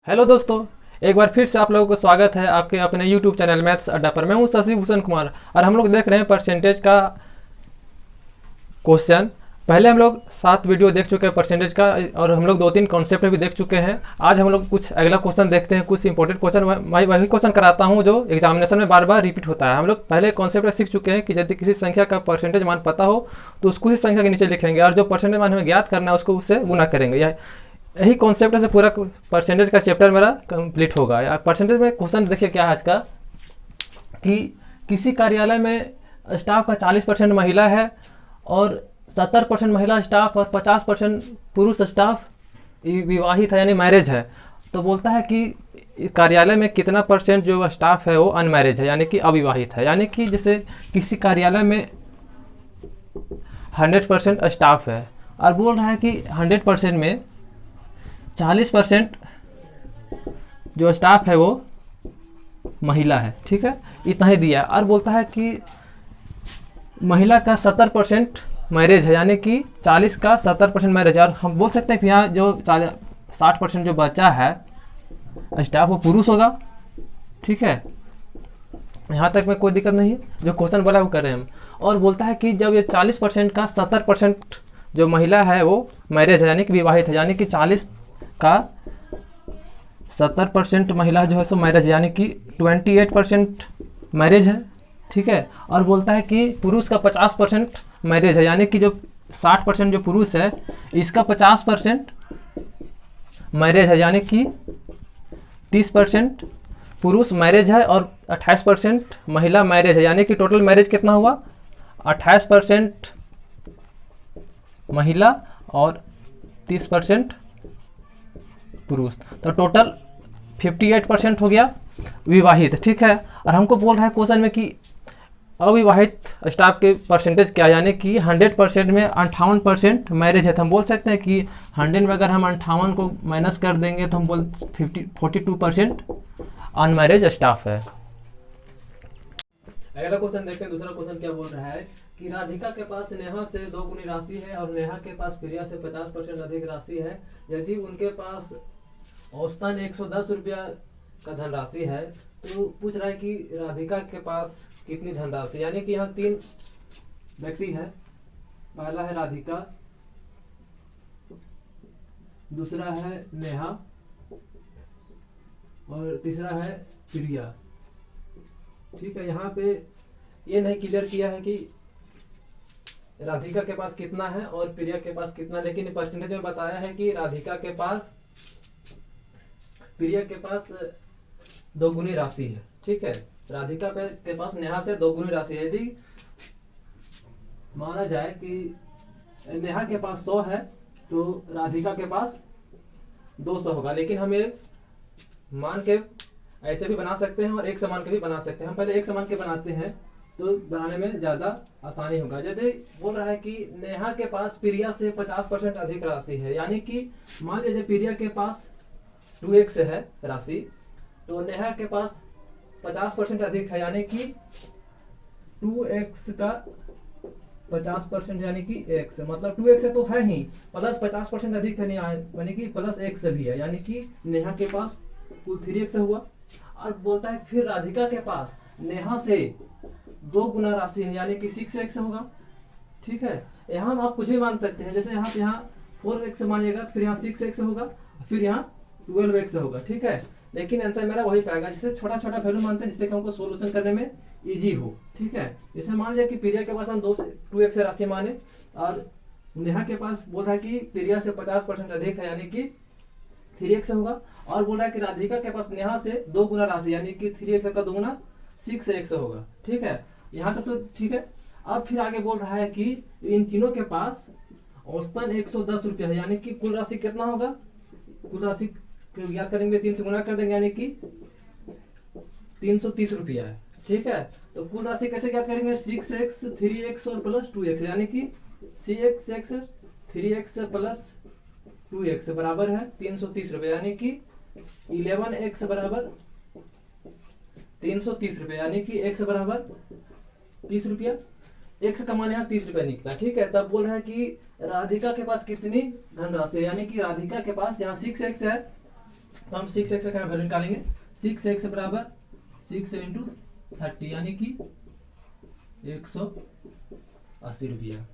Hello दोस्तों, एक बार फिर से आप लोगों को स्वागत है आपके अपने यूट्यूब चैनल मैथ्स अड्डा पर। मैं हूं शशि भूषण कुमार और हम लोग देख रहे हैं परसेंटेज का क्वेश्चन। पहले हम लोग 7 वीडियो देख चुके हैं परसेंटेज का और हम लोग 2-3 कॉन्सेप्ट भी देख चुके हैं। आज हम लोग कुछ अगला क्वेश्चन देखते हैं, कुछ इंपॉर्टेंट क्वेश्चन। मैं वही क्वेश्चन कराता हूं जो एग्जामिनेशन में बार बार रिपीट होता है। हम लोग पहले कॉन्सेप्ट सीख चुके हैं कि यदि किसी संख्या का परसेंटेज मान पता हो तो उसको उसी संख्या के नीचे लिखेंगे और जो परसेंटेज मान हमें ज्ञात करना है उसको उससे गुना करेंगे। यही कॉन्सेप्ट से पूरा परसेंटेज का चैप्टर मेरा कंप्लीट होगा। या परसेंटेज में क्वेश्चन देखिए क्या है आज का, कि किसी कार्यालय में स्टाफ का 40% महिला है और 70% महिला स्टाफ और 50% पुरुष स्टाफ विवाहित है यानी मैरिज है। तो बोलता है कि कार्यालय में कितना परसेंट जो स्टाफ है वो अनमैरिज है यानी कि अविवाहित है। यानी कि जैसे किसी कार्यालय में 100% स्टाफ है और बोल रहा है कि 100% में 40% जो स्टाफ है वो महिला है। ठीक है, इतना ही दिया और बोलता है कि महिला का 70% मैरिज है यानी कि 40 का 70% मैरिज है। और हम बोल सकते हैं कि यहाँ जो 60% जो बचा है स्टाफ वो पुरुष होगा। ठीक है, यहाँ तक में कोई दिक्कत नहीं है, जो क्वेश्चन बोला वो कर रहे हैं हम। और बोलता है कि जब ये 40% का 70% जो महिला है वो मैरिज है यानी कि विवाहित है, यानी कि 40 का 70% महिला जो है सो मैरिज यानी कि 28% मैरिज है। ठीक है, और बोलता है कि पुरुष का 50% मैरिज है यानी कि जो 60% जो पुरुष है इसका 50% मैरिज है यानी कि 30% पुरुष मैरिज है और 28% महिला मैरिज है यानी कि टोटल मैरिज कितना हुआ, 28% महिला और 30% पुरुष, तो टोटल 58% हो गया विवाहित। ठीक है, और हमको बोल रहा है क्वेश्चन में कि अविवाहित स्टाफ के परसेंटेज क्या, यानी कि 100% में 58% मैरिज है। तो हम बोल सकते हैं कि 100 में अगर हम 58 को माइनस कर देंगे तो हम बोल 42% अनमैरिज स्टाफ है। अगला क्वेश्चन देखते हैं। दूसरा क्वेश्चन क्या बोल रहा है कि राधिका के पास नेहा से 2 गुनी राशि है और नेहा के पास प्रिया से 50% अधिक राशि है। यदि उनके पास औसतन 110 रुपया का धनराशि है तो पूछ रहा है कि राधिका के पास कितनी धनराशि, यानी कि यहाँ 3 व्यक्ति है। पहला है राधिका, दूसरा है नेहा और तीसरा है प्रिया। ठीक है, यहाँ पे ये नहीं क्लियर किया है कि राधिका के पास कितना है और प्रिया के पास कितना, लेकिन परसेंटेज में बताया है कि राधिका के पास प्रिया के पास 2 गुनी राशि है। ठीक है, राधिका के पास नेहा से 2 गुनी राशि है। यदि माना जाए कि नेहा के पास 100 है तो राधिका के पास 200 होगा, लेकिन हम ये मान के ऐसे भी बना सकते हैं और एक समान के भी बना सकते हैं। हम पहले एक समान के बनाते हैं तो बनाने में ज्यादा आसानी होगा। यदि बोल रहा है कि नेहा के पास प्रिया से 50% अधिक राशि है, यानी कि मान लीजिए प्रिया के पास 2x है राशि, तो नेहा के पास 50% अधिक है यानी कि 2x का 50% यानी कि x, मतलब 2x तो है ही प्लस 50% अधिक है नहीं यानी कि प्लस x भी है, यानी कि नेहा के पास कुल 3x हुआ। और बोलता है फिर राधिका के पास नेहा से 2 गुना राशि है यानी कि 6x होगा। ठीक है, यहाँ आप कुछ भी मान सकते हैं, जैसे यहाँ पे यहाँ 4x मानिएगा फिर यहाँ 6x होगा फिर यहाँ 12x होगा। ठीक है, लेकिन आंसर मेरा वही पाएगा जिससे छोटा छोटा वैल्यू मानते हैं जिससे कि हमको सोल्यूशन करने में इजी हो। ठीक है, जैसे मान लिया कि प्रिया के पास हम 2x राशि माने और नेहा के पास बोल रहा है कि प्रिया से 50% अधिक है यानी कि 3x होगा। और बोल रहा है कि राधिका के पास नेहा से 2 गुना राशि यानी कि 3x का 2 गुना 6x होगा। ठीक है, यहाँ तक तो ठीक है। अब फिर आगे बोल रहा है कि इन तीनों के पास औसतन 110 रुपया है यानी कि कुल राशि कितना होगा, कुल राशि याद करेंगे 3 से गुना कर देंगे यानी कि 330 रुपया है। ठीक है, तो कुल राशि कैसे याद करेंगे, 6x 3x और प्लस 2x यानी कि 6x 3x प्लस 2x बराबर है 330 रुपये यानी कि 11x बराबर 330 रुपये यानी कि x बराबर 30 रुपया। x का मान यहाँ 30 रुपया निकला। ठीक है, तब बोल रहा है कि राधिका के पास कितनी धनराशि है, यानी कि राधिका के पास यहाँ 6x है तो हम 6x का वैल्यू निकालेंगे। 6x बराबर 6 इंटू 30 यानी कि 180 रुपया।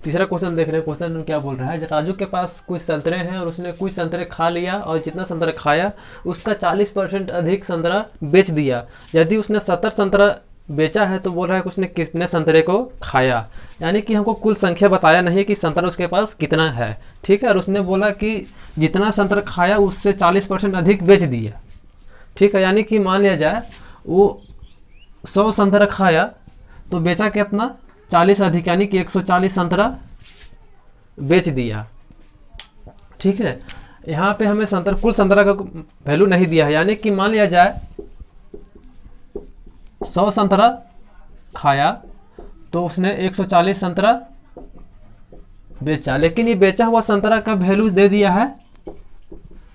तीसरा क्वेश्चन देख रहे हैं। क्वेश्चन में क्या बोल रहा है, राजू के पास कुछ संतरे हैं और उसने कुछ संतरे खा लिया और जितना संतरा खाया उसका 40% अधिक संतरा बेच दिया। यदि उसने 70 संतरा बेचा है तो बोल रहा है कि उसने कितने संतरे को खाया। यानी कि हमको कुल संख्या बताया नहीं कि संतरा उसके पास कितना है, ठीक है। और उसने बोला कि जितना संतरा खाया उससे 40% अधिक बेच दिया, ठीक है। यानी कि मान लिया जाए वो 100 संतरा खाया तो बेचा कितना, 40 अधिक, यानी कि 140 संतरा बेच दिया, ठीक है। यहाँ पे हमें कुल संतरा का वैल्यू नहीं दिया है। यानी कि मान लिया जाए 100 संतरा खाया तो उसने 140 संतरा बेचा, लेकिन ये बेचा हुआ संतरा का वैल्यू दे दिया है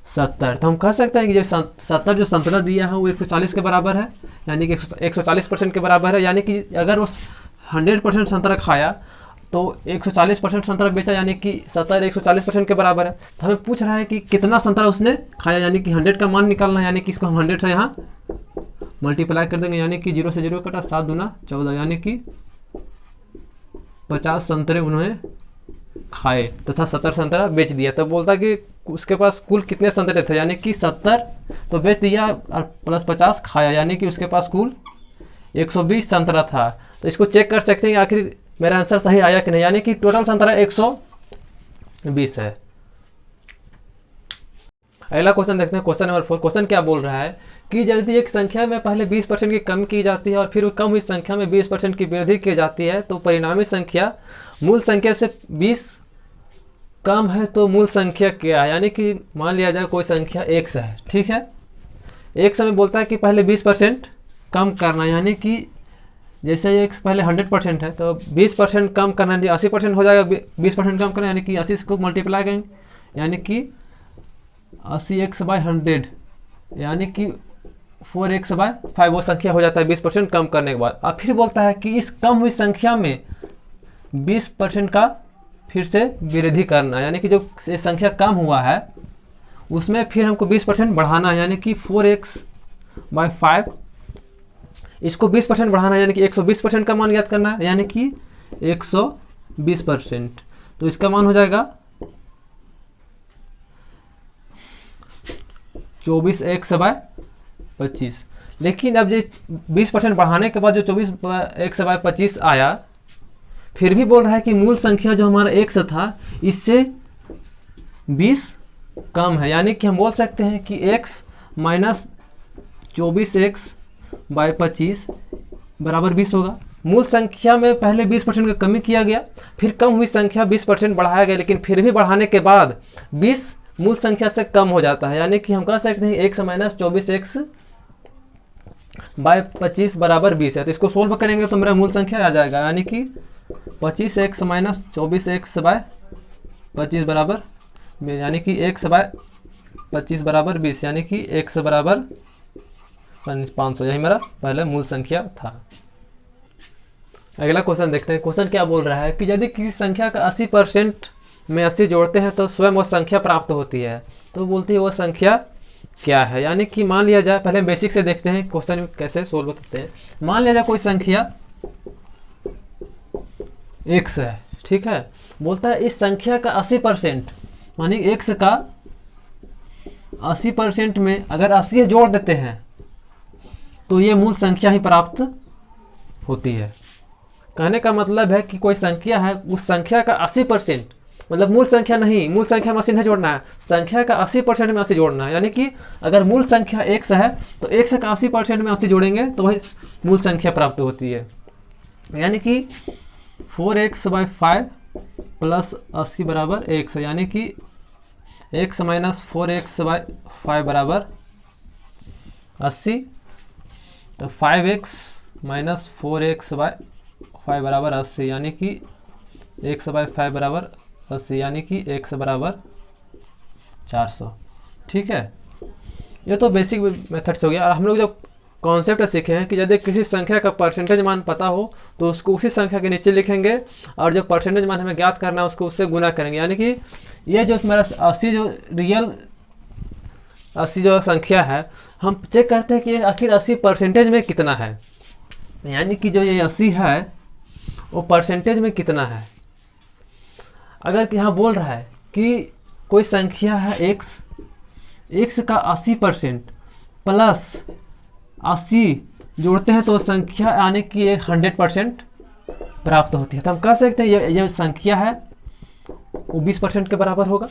70। तो हम कह सकते हैं कि जो 70 जो संतरा दिया है वो 140 के बराबर है, यानी कि 140% के बराबर है। यानी कि अगर उस 100% संतरा खाया तो 140% संतरा बेचा, यानी कि 70 140% के बराबर है। तो हमें पूछ रहा है कि कितना संतरा उसने खाया, यानी कि 100 का मान निकालना है। यानी कि इसको हम 100 से यहाँ मल्टीप्लाई कर देंगे, यानी कि 0 से 0 कटा 7 दूना 14, यानी कि 50 संतरे उन्होंने खाए तथा 70 संतरा बेच दिया। तो बोलता कि उसके पास कुल कितने संतरे थे, यानी कि 70 तो बेच दिया और प्लस 50 खाया, यानी कि उसके पास कुल 120 संतरा था। तो इसको चेक कर सकते हैं आखिर मेरा आंसर सही आया कि नहीं, यानी कि टोटल संतरा 120 है। अगला क्वेश्चन देखते हैं, क्वेश्चन नंबर 4। क्वेश्चन क्या बोल रहा है कि यदि एक संख्या में पहले 20% की कमी की जाती है और फिर कम हुई संख्या में 20% की वृद्धि की जाती है तो परिणामी संख्या मूल संख्या से 20 कम है, तो मूल संख्या क्या है। यानी कि मान लिया जाए कोई संख्या x है, ठीक है। x हमें बोलता है कि पहले 20% कम करना, यानी कि जैसे x पहले 100% है तो 20% कम करना, 80% हो जाएगा। 20% कम करना यानी कि 80 को मल्टीप्लाई करेंगे, यानी कि 80x/100, यानी कि 4x/5 वो संख्या हो जाता है 20% कम करने के बाद। अब फिर बोलता है कि इस कम हुई संख्या में 20% का फिर से वृद्धि करना, यानी कि जो संख्या कम हुआ है उसमें फिर हमको 20% बढ़ाना है, यानी कि 4x/5 इसको 20% बढ़ाना है, यानी कि 120% का मान ज्ञात करना है, यानी कि 120%। तो इसका मान हो जाएगा 24x/25। लेकिन अब ये 20% बढ़ाने के बाद जो 24x/25 आया, फिर भी बोल रहा है कि मूल संख्या जो हमारा x था इससे 20 कम है। यानी कि हम बोल सकते हैं कि x माइनस 24x/25 बराबर 20 होगा। मूल संख्या में पहले 20% का कमी किया गया, फिर कम हुई संख्या 20% बढ़ाया गया, लेकिन फिर भी बढ़ाने के बाद 20 मूल संख्या से कम हो जाता है। यानी कि हम कह सकते हैं x माइनस 24x/25 बराबर 20 है। तो इसको सोल्व करेंगे तो मेरा मूल संख्या आ जाएगा, यानी कि 25x माइनस 24x/25 बराबर, यानी कि x/25 बराबर 20, यानी कि x बराबर 500। यही मेरा पहले मूल संख्या था। अगला क्वेश्चन देखते हैं। क्वेश्चन क्या बोल रहा है कि यदि किसी संख्या का 80% में 80 जोड़ते हैं तो स्वयं वो संख्या प्राप्त होती है, तो बोलती है वो संख्या क्या है। यानी कि मान लिया जाए, पहले बेसिक से देखते हैं क्वेश्चन कैसे सोल्व करते हैं। मान लिया जाए कोई संख्या x है, ठीक है। बोलता है इस संख्या का 80%, मानी x का 80% में अगर 80 जोड़ देते हैं तो ये मूल संख्या ही प्राप्त होती है। कहने का मतलब है कि कोई संख्या है, उस संख्या का 80%, मतलब मूल संख्या नहीं, मूल संख्या में 80 नहीं जोड़ना है, संख्या का 80% में 80 जोड़ना है। यानी कि अगर मूल संख्या x है तो x का 80% में 80 जोड़ेंगे तो वही मूल संख्या प्राप्त होती है। यानी कि 4x/5 प्लस 80 बराबर x, यानी कि x माइनस 4x/5 बराबर 80। तो 5x माइनस 4x/5 बराबर 80, यानी कि x/5 बराबर 80, यानी कि x बराबर 400। ठीक है, ये तो बेसिक मेथड से हो गया। और हम लोग जो कॉन्सेप्ट सीखे हैं कि यदि किसी संख्या का परसेंटेज मान पता हो तो उसको उसी संख्या के नीचे लिखेंगे और जो परसेंटेज मान हमें ज्ञात करना है उसको उससे गुना करेंगे। यानी कि ये जो मेरा 80 जो रियल 80 जो संख्या है, हम चेक करते हैं कि आखिर 80 परसेंटेज में कितना है, यानी कि जो ये 80 है वो परसेंटेज में कितना है। अगर यहाँ बोल रहा है कि कोई संख्या है एक्स का 80% प्लस 80 जोड़ते हैं तो संख्या यानी कि ये 100% प्राप्त होती है। तो हम कह सकते हैं ये संख्या है वो 20% के बराबर होगा।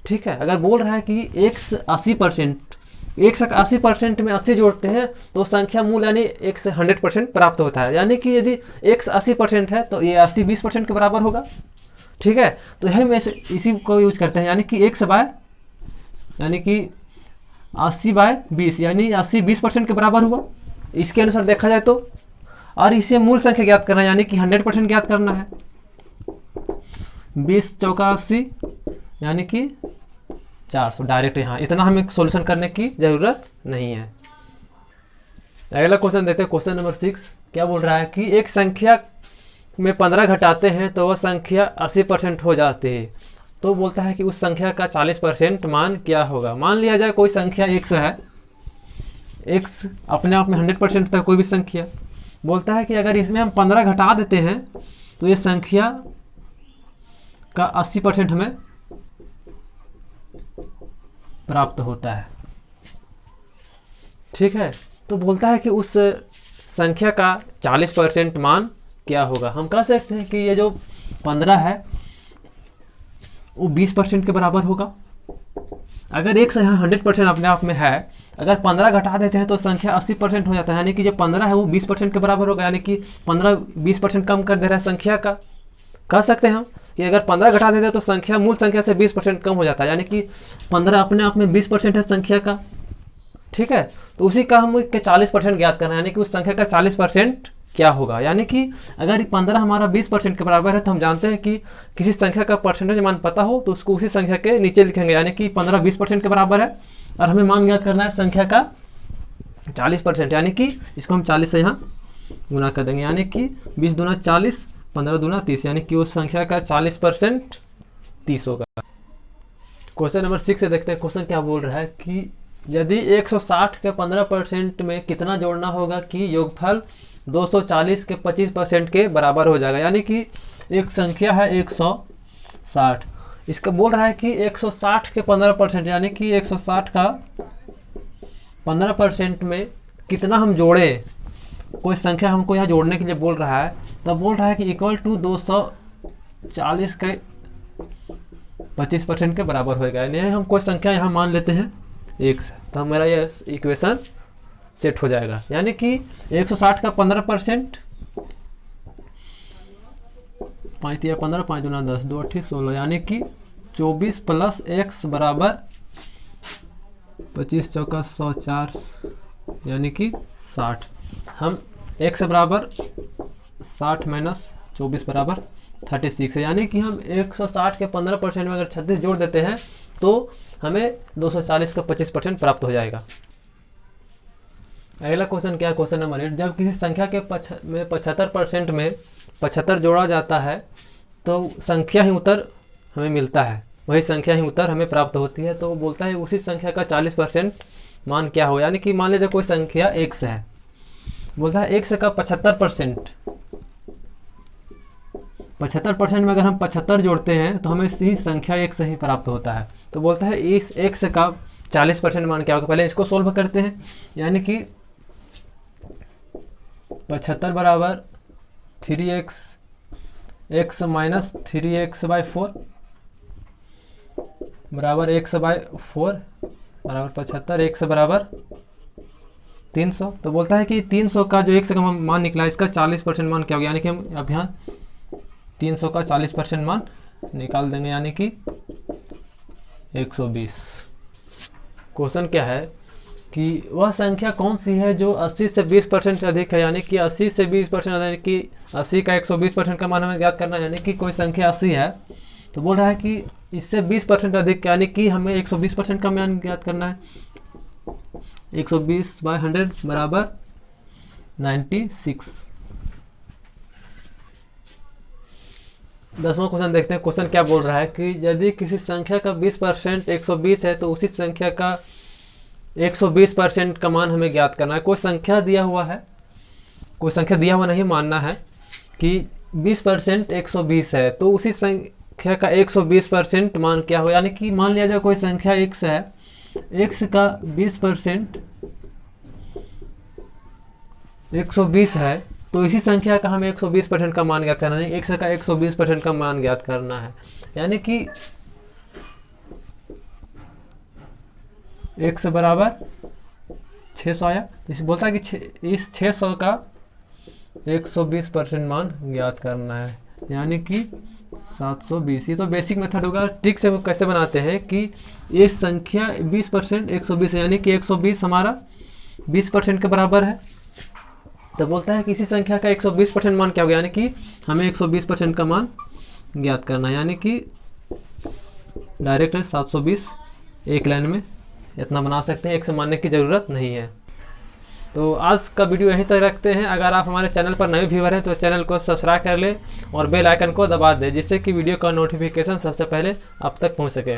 ठीक है, अगर बोल रहा है कि एक्स 80% में 80 जोड़ते हैं तो संख्या मूल यानी एक से 100% प्राप्त होता है, यानी कि यदि एक्स 80% है तो ये 80 20% के बराबर होगा। ठीक है, तो यही में इसी को यूज करते हैं, यानी कि एक्स बाय यानी कि 80/20 यानी 80 20% के बराबर हुआ इसके अनुसार देखा जाए तो। और इसे मूल संख्या ज्ञात करना है यानी कि 100% ज्ञात करना है। 20 चौका 80 यानी कि 400 डायरेक्ट यहाँ, इतना हमें सॉल्यूशन करने की जरूरत नहीं है। अगला क्वेश्चन देखते हैं, क्वेश्चन नंबर 6 क्या बोल रहा है कि एक संख्या में 15 घटाते हैं तो वह संख्या 80% हो जाती है। तो बोलता है कि उस संख्या का 40% मान क्या होगा। मान लिया जाए कोई संख्या x है, x अपने आप में 100% था कोई भी संख्या। बोलता है कि अगर इसमें हम 15 घटा देते हैं तो ये संख्या का 80% हमें प्राप्त होता है। ठीक है, तो बोलता है कि उस संख्या का 40% मान क्या होगा। हम कह सकते हैं कि ये जो 15 है वो 20% के बराबर होगा। अगर एक से यहाँ 100% अपने आप में है, अगर 15 घटा देते हैं तो संख्या 80% हो जाता है, यानी कि जो 15 है वो 20% के बराबर होगा, यानी कि 15 20% कम कर दे रहा है संख्या का। कह सकते हैं हम कि अगर 15 घटा देते हैं तो संख्या मूल संख्या से 20% कम हो जाता है, यानी कि 15 अपने आप में 20% है संख्या का। ठीक है, तो उसी का हम 40% ज्ञात करना है, यानी कि उस संख्या का 40% क्या होगा। यानी कि अगर 15 हमारा 20% के बराबर है तो हम जानते हैं कि किसी संख्या का परसेंटेज मान पता हो तो उसको उसी संख्या के नीचे लिखेंगे, यानी कि 15 20% के बराबर है और हमें मान ज्ञात करना है संख्या का 40%, यानी कि इसको हम 40 से यहाँ गुना कर देंगे, यानी कि 20 दूना 40 15 दूना 30, यानी कि उस संख्या का 40% 30 होगा। क्वेश्चन नंबर 6 से देखते हैं, क्वेश्चन क्या बोल रहा है कि यदि 160 के 15% में कितना जोड़ना होगा कि योगफल 240 के 25% के बराबर हो जाएगा। यानी कि एक संख्या है 160, इसका बोल रहा है कि 160 के 15% यानी कि 160 का 15% में कितना हम जोड़े। कोई संख्या हमको यहाँ जोड़ने के लिए बोल रहा है, तो बोल रहा है कि इक्वल टू 240 के 25% के बराबर होगा। यानी हम कोई संख्या यहाँ मान लेते हैं x, तो हमारा ये इक्वेशन सेट हो जाएगा। यानी कि 160 का 15%, 5 या 15 5 दूना 10 2 8 16, यानी कि 24 प्लस x बराबर 25 चौका 104 यानी कि 60। हम x बराबर 60 माइनस 24 बराबर 36 है, यानी कि हम 160 के 15% में अगर 36 जोड़ देते हैं तो हमें 240 का 25% प्राप्त हो जाएगा। अगला क्वेश्चन क्या है, क्वेश्चन नंबर 8, जब किसी संख्या के 75% में 75 जोड़ा जाता है तो संख्या ही उत्तर हमें मिलता है, वही संख्या ही उत्तर हमें प्राप्त होती है। तो बोलता है उसी संख्या का 40% मान क्या हो। यानी कि मान लीजिए कोई संख्या x है, बोलता है x का 75%, 75% में अगर हम 75 जोड़ते हैं तो हमें सी संख्या x ही प्राप्त होता है। तो बोलता है इस x का 40% मान क्या होगा। पहले इसको सोल्व करते हैं, यानी कि 75 बराबर 3x, x माइनस 3x/4 बराबर x/4 बराबर 75, x बराबर 300। तो बोलता है कि 300 का जो x का मान निकला इसका 40% मान क्या होगा। यानी कि हम अब यहाँ 300 का 40% मान निकाल देंगे, यानी कि 120। क्वेश्चन क्या है कि वह संख्या कौन सी है जो 80 से 20% से अधिक है। यानी कि 80 से 20%, यानी कि 80 का 120% का मान हमें ज्ञात करना है। यानी कि कोई संख्या 80 है तो बोल रहा है कि इससे 20% अधिक, यानी कि हमें 120% का मान ज्ञात करना है। 120/100 बराबर 96। 10वां क्वेश्चन देखते हैं, क्वेश्चन क्या बोल रहा है कि यदि किसी संख्या का 20% 120 है तो उसी संख्या का 120% का मान हमें ज्ञात करना है। कोई संख्या दिया हुआ है, कोई संख्या दिया हुआ नहीं मानना है कि 20% 120 है, तो उसी संख्या का 120% मान क्या हो, यानी कि मान लिया जाए कोई संख्या x है, x का 20% 120 है, तो इसी संख्या का हमें 120% का मान ज्ञात करना है, x का 120% का मान ज्ञात करना है। यानी कि x बराबर 600 आया, इसे बोलता है कि इस 600 का 120% मान ज्ञात करना है, यानी कि 720। ये तो बेसिक मेथड होगा। ट्रिक से वो कैसे बनाते हैं कि ये संख्या 20% 120 है, यानी कि 120 हमारा 20% के बराबर है, तो बोलता है कि इसी संख्या का 120% मान क्या होगा, यानी कि हमें 120% का मान ज्ञात करना है, यानी कि डायरेक्ट 720 एक लाइन में इतना बना सकते हैं, एक से मानने की ज़रूरत नहीं है। तो आज का वीडियो यहीं तक रखते हैं। अगर आप हमारे चैनल पर नए व्यूअर हैं तो चैनल को सब्सक्राइब कर ले और बेल आइकन को दबा दें, जिससे कि वीडियो का नोटिफिकेशन सबसे पहले आप तक पहुंच सके।